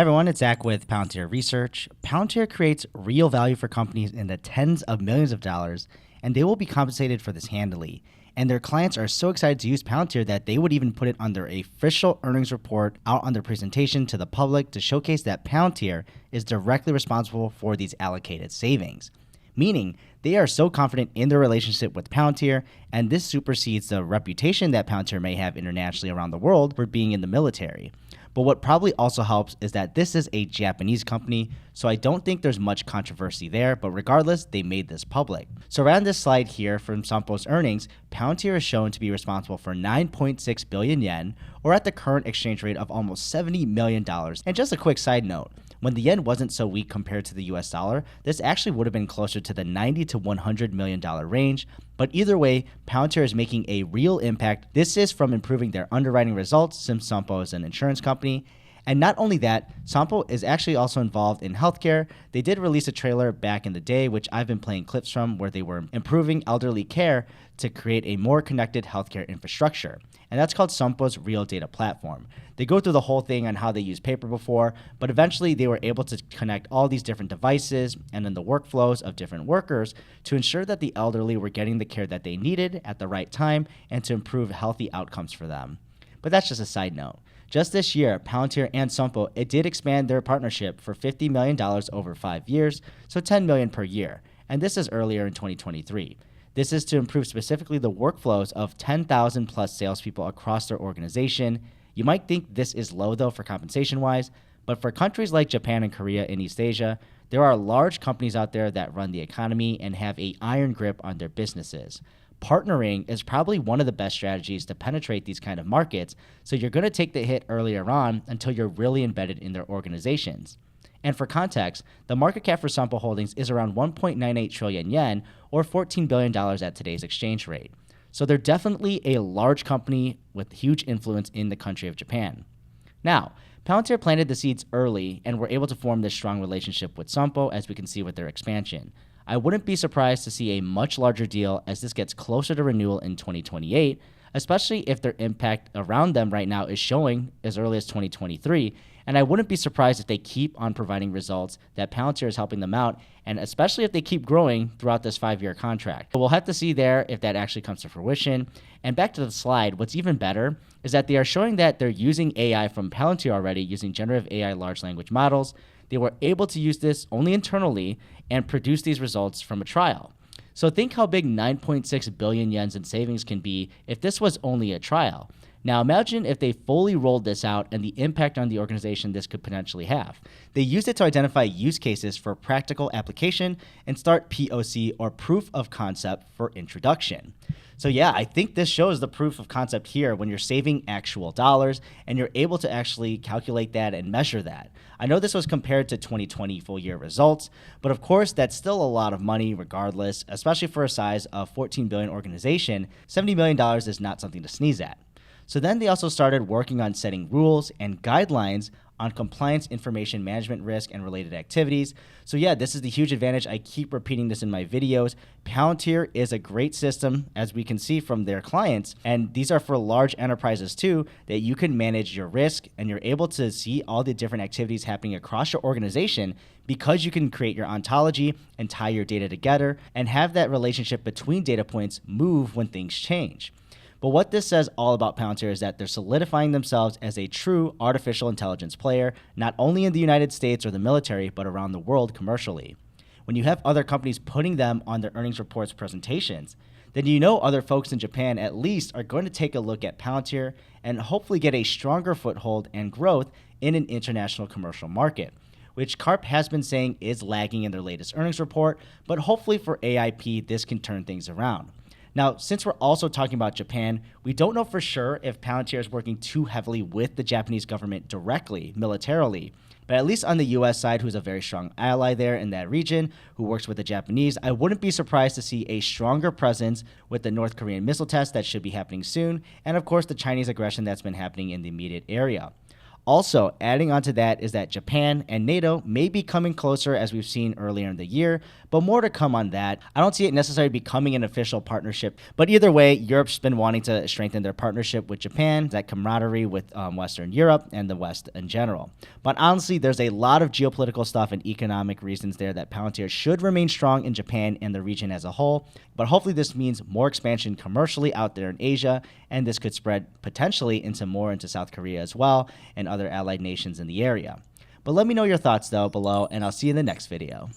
Hey everyone, it's Zach with Palantir Research. Palantir creates real value for companies in the tens of millions of dollars, and they will be compensated for this handily. And their clients are so excited to use Palantir that they would even put it on their official earnings report out on their presentation to the public to showcase that Palantir is directly responsible for these allocated savings. Meaning, they are so confident in their relationship with Palantir, and this supersedes the reputation that Palantir may have internationally around the world for being in the military. But what probably also helps is that this is a Japanese company, so I don't think there's much controversy there, but regardless, they made this public. So around this slide here from Sompo's earnings, Palantir is shown to be responsible for 9.6 billion yen, or at the current exchange rate of almost $70 million. And just a quick side note, when the yen wasn't so weak compared to the US dollar, this actually would have been closer to the $90 to $100 million range. But either way, Palantir is making a real impact. This is from improving their underwriting results since Sompo is an insurance company. And not only that, Sompo is actually also involved in healthcare. They did release a trailer back in the day, which I've been playing clips from, where they were improving elderly care to create a more connected healthcare infrastructure. And that's called Sompo's Real Data Platform. They go through the whole thing on how they used paper before, but eventually they were able to connect all these different devices and then the workflows of different workers to ensure that the elderly were getting the care that they needed at the right time and to improve healthy outcomes for them. But that's just a side note. Just this year, Palantir and Sompo, it did expand their partnership for $50 million over 5 years, so $10 million per year. And this is earlier in 2023. This is to improve specifically the workflows of 10,000 plus salespeople across their organization. You might think this is low though for compensation-wise, but for countries like Japan and Korea in East Asia, there are large companies out there that run the economy and have an iron grip on their businesses. Partnering is probably one of the best strategies to penetrate these kind of markets, so you're going to take the hit earlier on until you're really embedded in their organizations. And for context, the market cap for Sompo Holdings is around 1.98 trillion yen, or $14 billion at today's exchange rate. So they're definitely a large company with huge influence in the country of Japan. Now, Palantir planted the seeds early and were able to form this strong relationship with Sompo, as we can see with their expansion. I wouldn't be surprised to see a much larger deal as this gets closer to renewal in 2028, especially if their impact around them right now is showing as early as 2023. And I wouldn't be surprised if they keep on providing results that Palantir is helping them out, and especially if they keep growing throughout this 5-year contract. But we'll have to see there if that actually comes to fruition. And back to the slide, what's even better is that they are showing that they're using AI from Palantir already, using generative AI large language models. They were able to use this only internally and produce these results from a trial. So think how big 9.6 billion yen in savings can be if this was only a trial. Now imagine if they fully rolled this out and the impact on the organization this could potentially have. They used it to identify use cases for practical application and start POC, or proof of concept, for introduction. So yeah, I think this shows the proof of concept here when you're saving actual dollars and you're able to actually calculate that and measure that. I know this was compared to 2020 full year results, but of course that's still a lot of money regardless, especially for a size of 14 billion organization. $70 million is not something to sneeze at. So then they also started working on setting rules and guidelines on compliance, information management risk, and related activities. So yeah, this is the huge advantage. I keep repeating this in my videos. Palantir is a great system, as we can see from their clients, and these are for large enterprises too, that you can manage your risk and you're able to see all the different activities happening across your organization because you can create your ontology and tie your data together and have that relationship between data points move when things change. But what this says all about Palantir is that they're solidifying themselves as a true artificial intelligence player, not only in the United States or the military, but around the world commercially. When you have other companies putting them on their earnings reports presentations, then you know other folks in Japan at least are going to take a look at Palantir and hopefully get a stronger foothold and growth in an international commercial market, which CARP has been saying is lagging in their latest earnings report, but hopefully for AIP, this can turn things around. Now, since we're also talking about Japan, we don't know for sure if Palantir is working too heavily with the Japanese government directly, militarily. But at least on the US side, who's a very strong ally there in that region, who works with the Japanese, I wouldn't be surprised to see a stronger presence with the North Korean missile test that should be happening soon, and of course the Chinese aggression that's been happening in the immediate area. Also, adding on to that is that Japan and NATO may be coming closer as we've seen earlier in the year, but more to come on that. I don't see it necessarily becoming an official partnership, but either way, Europe's been wanting to strengthen their partnership with Japan, that camaraderie with Western Europe and the West in general. But honestly, there's a lot of geopolitical stuff and economic reasons there that Palantir should remain strong in Japan and the region as a whole, but hopefully this means more expansion commercially out there in Asia, and this could spread potentially into South Korea as well and other allied nations in the area. But let me know your thoughts though below, and I'll see you in the next video.